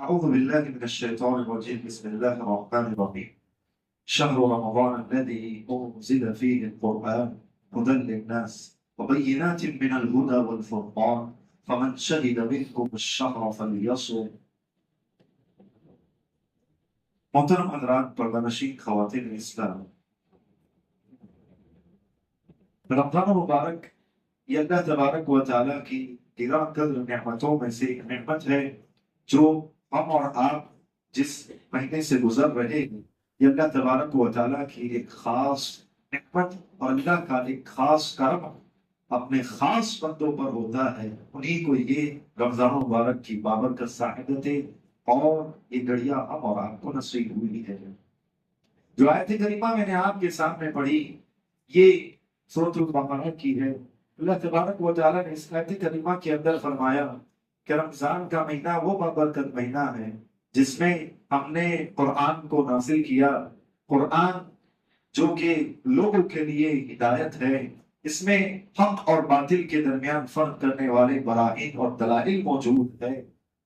أعوذ بالله من الشيطان الرجيم بسم الله الرحمن الرحيم شهر رمضان الذي أنزل فيه القرآن هدى للناس وبينات من الهدى والفرقان فمن شهد منكم الشهر فليصم. محترم حضرات پردہ خواتین اسلام، رمضان مبارک یہ اللہ تبارک و تعالیٰ کی گراں قدر نعمتوں میں سے ایک نعمت ہے جو ہم اور آپ جس مہینے سے گزر رہے ہیں، یہ اللہ تبارک و تعالیٰ کی ایک خاص نعمت اور اللہ کا ایک خاص کرم اپنے خاص بندوں پر ہوتا ہے۔ انہی کو یہ رمضان مبارک کی بابرکت سعادتیں اور یہ گھڑیاں ہم اور آپ کو نصیب ہوئی ہے۔ جو آیت کریمہ میں نے آپ کے سامنے پڑھی یہ سورۃ البقرہ کی ہے۔ اللہ تبارک و تعالیٰ نے اس آیت کریمہ کے اندر فرمایا کہ رمضان کا مہینہ وہ بابرکت مہینہ ہے جس میں ہم نے قرآن کو نازل کیا، قرآن جو کہ لوگوں کے لیے ہدایت ہے، اس میں حق اور باطل کے درمیان فرق کرنے والے براہین اور دلائل موجود ہے۔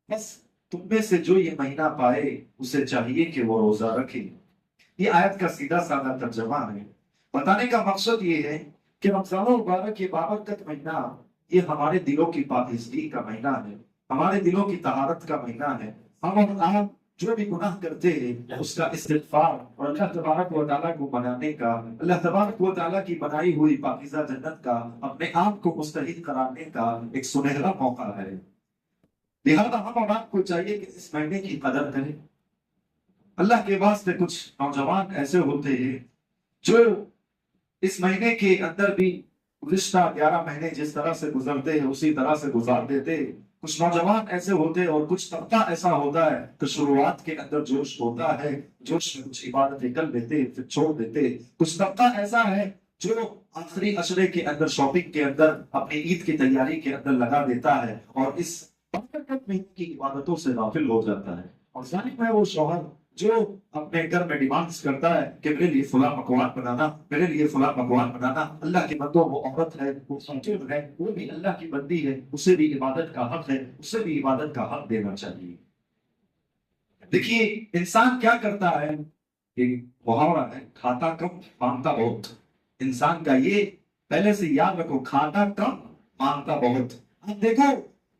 بس تم میں سے جو یہ مہینہ پائے اسے چاہیے کہ وہ روزہ رکھے۔ یہ آیت کا سیدھا سادہ ترجمہ ہے۔ بتانے کا مقصد یہ ہے کہ رمضان مبارک یہ بابرکت مہینہ یہ ہمارے دلوں کی پاکیزگی کا مہینہ ہے، ہمارے دلوں کی طہارت کا مہینہ ہے۔ ہم اور آپ جو بھی گناہ کرتے ہیں اس کا استغفار اور اللہ تبارک و تعالیٰ کو منانے کا، اللہ تبارک و تعالیٰ کی بنائی ہوئی پاکیزہ جنت کا اپنے آپ کو مستحق قرارنے کا ایک سنہرا موقع ہے۔ لہذا ہم اور آپ کو چاہیے کہ اس مہینے کی قدر کریں۔ اللہ کے واسطے کچھ نوجوان ایسے ہوتے ہیں جو اس مہینے کے اندر بھی گزشتہ 11 مہینے جس طرح سے گزرتے ہیں اسی طرح سے گزار دیتے۔ کچھ نوجوان ایسے ہوتے ہیں اور کچھ طبقہ ایسا ہوتا ہے کہ شروعات کے اندر جوش ہوتا ہے، جوش میں کچھ عبادتیں کر لیتے پھر چھوڑ دیتے۔ کچھ طبقہ ایسا ہے جو آخری عشرے کے اندر شاپنگ کے اندر اپنی عید کی تیاری کے اندر لگا دیتا ہے اور اس بابرکت مہینے کی عبادتوں سے غافل ہو جاتا ہے۔ اور ظالم ہے وہ شوہر جو اپنے گھر میں ڈیمانڈز کرتا ہے کہ میرے لیے فلاں پکوان بنانا، میرے لیے فلاں پکوان بنانا۔ اللہ کی بندوں وہ عورت ہے، وہ خاتون ہے، وہ بھی اللہ کی بندی ہے، اسے بھی عبادت کا حق ہے، اسے بھی عبادت کا حق دینا چاہیے۔ دیکھیے انسان کیا کرتا ہے، ایک محاورہ ہے، کھاتا کم مانگتا بہت۔ انسان کا یہ پہلے سے یاد رکھو، کھاتا کم مانگتا بہت۔ اب دیکھو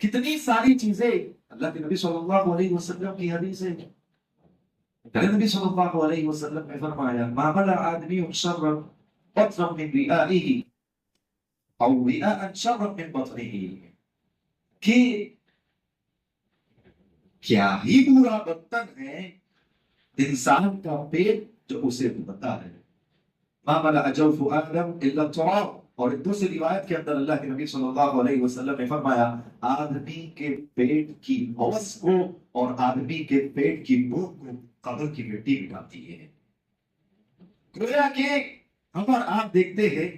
کتنی ساری چیزیں اللہ کے نبی صلی اللہ علیہ وسلم کی حدیث ہے۔ نبی صلی اللہ علیہ وسلم نے فرمایا ما ملأ آدمی شرا بطنا من رئائه او رئاء شرا من بطنه، کہ کیا ہی برا برتن ہے انسان کا پیٹ جو اسے بتا ہے۔ ما ملأ جوف آدم الا التراب، اور ایک دوسری روایت کے اندر اللہ کے نبی صلی اللہ علیہ وسلم نے فرمایا آدمی کے پیٹ کی ہوس کو اور آدمی کے پیٹ کی بھوک کو قبر کی مٹی مٹاتی ہے۔ گویا کہ ہم اور آپ دیکھتے ہیں،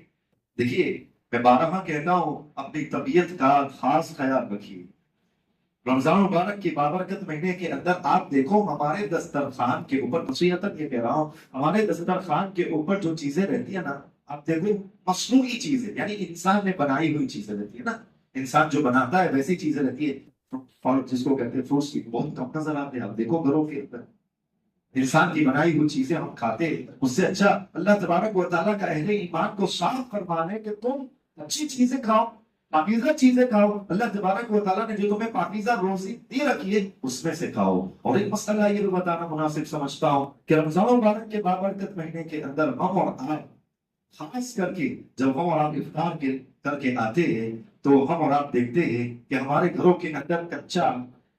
دیکھیے میں بارہا کہتا ہوں اپنی طبیعت کا خاص خیال رکھیے۔ رمضان مبارک کی بابرکت مہینے کے اندر آپ دیکھو ہمارے دسترخوان کے اوپر، نصیحتاً یہ کہہ رہا ہوں، ہمارے دسترخوان کے اوپر جو چیزیں رہتی ہیں نا، آپ دیکھو مصنوعی چیزیں، یعنی انسان نے بنائی ہوئی چیزیں رہتی ہے نا، انسان جو بناتا ہے ویسی چیزیں رہتی ہے، جس کو کہتے ہیں فروٹس کی، بہت کم نظر آتے ہیں۔ آپ دیکھو گھروں کے اندر انسان کی بنائی ہوئی چیزیں ہم کھاتے ہیں، اس سے اچھا اللہ تبارک و تعالیٰ کا اہل ایمان کو صاف فرمانے کہ تم اچھی چیزیں کھاؤ، پاکیزہ چیزیں کھاؤ۔ اللہ تبارک و تعالیٰ نے جو تمہیں پاکیزہ روزی دی رکھی ہے اس میں سے کھاؤ۔ اور ایک مسئلہ یہ بھی بتانا مناسب سمجھتا ہوں کہ رمضان مبارک کے بابرکت مہینے کے اندر ہم اور آپ خاص کر کے جب ہم اور آپ افطار کر کے آتے ہیں تو ہم اور آپ دیکھتے ہیں کہ ہمارے گھروں کے اندر کچا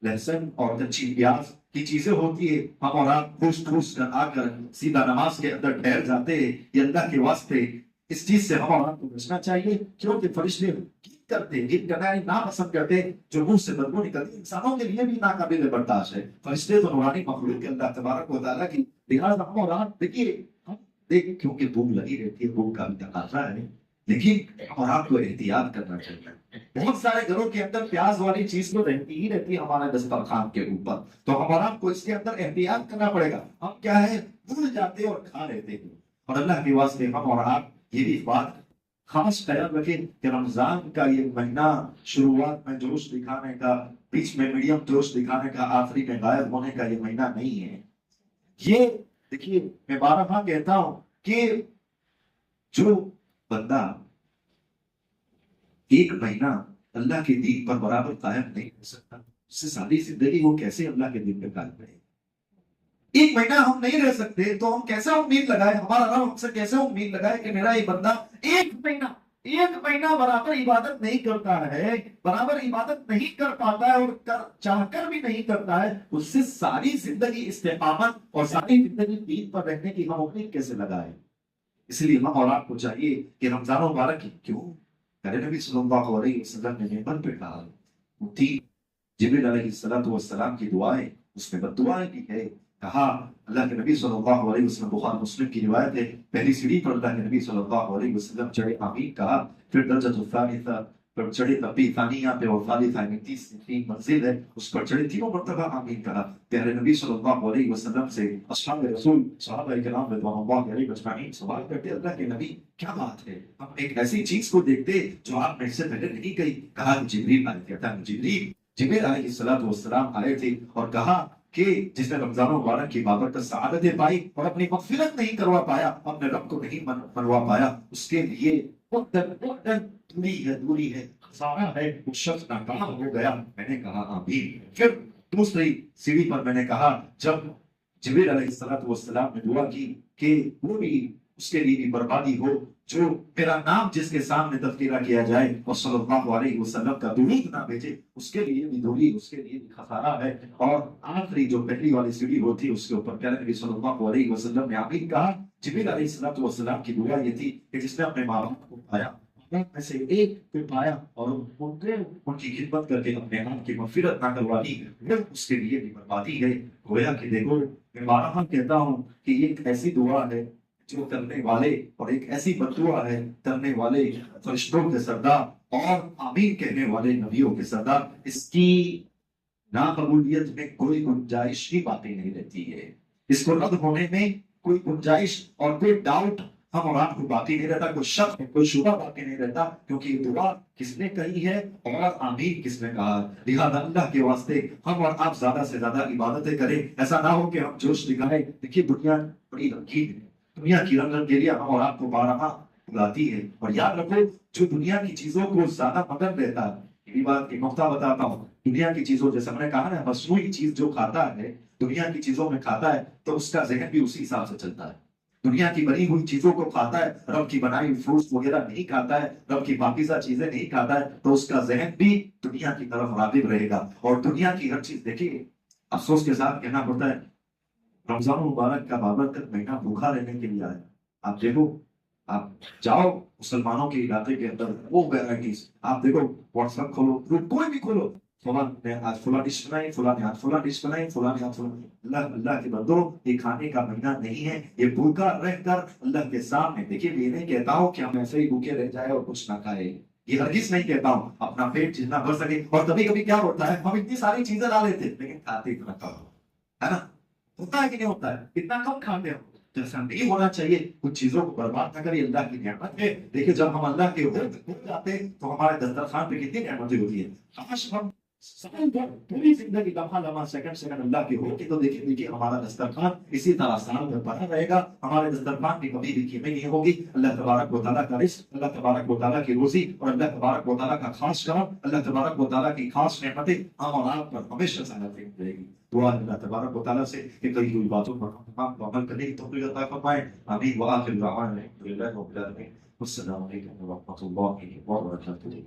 لہسن اور کچی پیاز کی چیزیں ہوتی ہے۔ ہم اور آپ ٹھوس ٹھوس کر آ کر سیدھا نماز کے اندر ٹھہر جاتے ہیں۔ یہ اللہ کے واسطے اس چیز سے ہم اور آپ کو بچنا چاہیے، کیونکہ فرشتے کرتے گیت کرنا ناپسند کرتے، جو منہ سے بدبو نکلتی انسانوں کے لیے بھی ناقابل برداشت ہے۔ فرشتے تو نورانی مخلوق کے اللہ تبارک و تعالیٰ کی، لہٰذا ہم اور آپ دیکھیے کیونکہ بھوک لگی رہتی ہے، بھوک کا بھی تقاضا ہے، لیکن اور آپ کو احتیاط کرنا چاہیے۔ بہت سارے گھروں کے اندر پیاز والی چیز تو رہتی ہی رہتی ہے ہمارے دسترخوان کے اوپر، تو ہمارا آپ کو اس کے اندر احتیاط کرنا پڑے گا۔ ہم کیا ہے بھول جاتے اور کھا لیتے ہیں، اور اللہ کے واسطے ہم اور آپ یہ بھی بات खास ख्याल रखें कि रमजान का ये महीना शुरुआत में जोश दिखाने का, बीच में मीडियम जोश दिखाने का, आखिरी में गायब होने का ये महीना नहीं है। ये देखिए, मैं बारहा कहता हूं कि जो बंदा एक महीना अल्लाह के दीन पर बराबर कायम नहीं हो सकता, उससे सारी जिंदगी वो कैसे अल्लाह के दीन पे कायम रहे। एक महीना हम नहीं रह सकते तो हम कैसे उम्मीद लगाए, हमारा रब हमसे कैसे उम्मीद लगाए कि मेरा ये बंदा एक महीना बराबर इबादत नहीं करता है, बराबर इबादत नहीं कर पाता है और चाहकर भी नहीं करता है, उससे सारी जिंदगी इस्तेकामत और सारी जिंदगी दीन पर रहने की हम उम्मीद कैसे लगाए। इसलिए हम और आपको चाहिए कि रमजान मुबारक क्यों करे नबी सल्लल्लाहु अलैहि वसल्लम ने मेंबर पे कहा, जिब्रील अलैहिस्सलातु वस्सलाम की दुआएं, उसमें बद्दुआएं भी है। कहा अल्लाह के नबी सल्लल्लाहु अलैहि वसल्लम, बुखारी मुस्लिम की रिवायत है, पहली सीढ़ी पर अल्लाह के नबी सल्लल्लाहु अलैहि वसल्लम चढ़े, आमीन कहा, फिर दर्जतुल सालिसा पर चढ़े, तब्बी थानिया पे और सालिसा में तीन मंजिल है, उस पर चढ़े, तीनों मर्तबा आमीन कहा। प्यारे नबी सल्लल्लाहु अलैहि वसल्लम से अस्हाब रसूल सहाबा किराम रिज़वानुल्लाहि अलैहिम अजमाइन सवाल करते, अल्लाह के नबी क्या बात है, हम एक ऐसी चीज को देखते जो आपने इससे पहले नहीं कही। कहा जिब्रील आए थे, जिब्रील अलैहिस्सलाम आए थे और कहा कि जिसने रमजान मुबारक की बाबरकत सआदतें पाई और अपनी मग़फ़िरत नहीं करवा पाया, अपने रब को नहीं मनवा पाया, उसके लिए दूरी है, खसारा है, वो शख्स नाकाम हो गया। मैंने कहा आमीन। फिर दूसरी सीढ़ी पर मैंने कहा, जब जिब्रील अलैहिस्सलाम ने दुआ की कि वो भी उसके लिए भी बर्बादी हो जो मेरा नाम जिसके सामने तज़किरा किया जाए और सल्लल्लाहु अलैहि वसल्लम का दुरूद ना भेजे, उसके लिए भी दूरी, उसके लिए भी खसारा है। और आखिरी जो पहली वाली सीढ़ी होती है उसके ऊपर प्यारे नबी सल्लल्लाहु अलैहि वसल्लम ने आमीन कहा। जिब्रील अलैहिस्सलाम की दुआ ये थी कि जिसने अपने माँ बाप को पाया, में से एक को पाया और उनकी खिदमत करके अपने आप की मग़फ़िरत ना करवा दी, उसके लिए भी बर्बादी है। गोया कि देखो, मैं बारहा कहता हूँ कि ये एक ऐसी दुआ है जो करने वाले, और एक ऐसी बददुआ है करने वाले फरिश्तों के सरदार और आमीन कहने वाले नबियों के सरदार, इसकी नाकबूलियत में कोई गुंजाइश ही बाकी नहीं रहती है, इसको रद्द होने में कोई गुंजाइश और कोई डाउट हम और आपको बाकी नहीं रहता, कोई शक, कोई शुबा बाकी नहीं रहता, क्योंकि ये दुआ किसने कही है और आमीन किसने कहा। लिहाजा अल्लाह के वास्ते हम और आप ज्यादा से ज्यादा इबादतें करें। ऐसा ना हो कि हम जोश दिखाएं। देखिए, दुनिया बड़ी रंगीन है, दुनिया की रंग रंगेलियां हम और आपको बारहा बुलाती है। और याद रखो, जो दुनिया की चीजों को ज्यादा मगन रहता है, ये बात की नुक्ता बताता हूँ, दुनिया की चीजों, जैसे मैंने कहा ना, मसनूई चीज जो खाता है, दुनिया की चीजों में खाता है तो उसका जहन भी उसी हिसाब से चलता है। दुनिया की बनी हुई चीजों को खाता है, रब की बनाई फ्रूट्स वगैरह नहीं खाता है, रब की पाकीज़ा चीजें नहीं खाता है, तो उसका जहन भी दुनिया की तरफ राग़िब रहेगा। और दुनिया की हर चीज, देखिए अफसोस के साथ कहना पड़ता है, रमजान मुबारक का बाबरकत महीना भूखा रहने के लिए आया। आप देखो, आप जाओ मुसलमानों के इलाके के अंदर, वो वैराइटीज आप देखो, व्हाट्सएप खोलो, ग्रुप कोई भी खोलो, फलां ने आज फलां डिश बनाई, फलां ने आज फलां डिश बनाई, फलां ने आज फलां। अल्लाह अल्लाह के बंदो, ये खाने का महीना नहीं है, ये भूखा रहकर अल्लाह के सामने। देखिए, मैं नहीं कहता हूँ कि हम ऐसे ही भूखे रह जाए और कुछ ना खाए, ये हरगिज़ नहीं कहता हूँ, अपना पेट जितना भर सके। और कभी कभी क्या होता है, हम इतनी सारी चीजें ला लेते लेकिन खाते इतना कम, है ना? होता है कि नहीं होता है? इतना कम खाते हो, तो ऐसा नहीं होना चाहिए। कुछ चीजों को बर्बाद ना करिए, अल्लाह की नेमत है। देखिए, जब हम अल्लाह के हो जाते हैं तो हमारे दस्तरखान पे कितनी नेमतें होती है। काश हम साल भर पूरी जिंदगी लम्हा लम्हा सेकंड सेकंड अल्लाह की होगी, तो देखिए हमारा दस्तरखान इसी तरह साल भर भरा रहेगा, हमारे दस्तरखान की कभी भी कमी नहीं होगी। अल्लाह तबारक व तआला का रिज़्क़, अल्लाह तबारक व तआला की रोजी और अल्लाह तबारक व तआला का खास करम, अल्लाह तबारक व तआला की खास नेमतें हम और आप पर हमेशा सनाती रहेगी। दुआ अल्लाह तबारक व तआला से कि कई हुई बातों पर हम तमाम को अमल करने की तौफीक अता फरमाए। आमीन व आखिर दुआना अल्हम्दुलिल्लाहि रब्बिल आलमीन। अस्सलामु अलैकुम व रहमतुल्लाहि व बरकातुहू।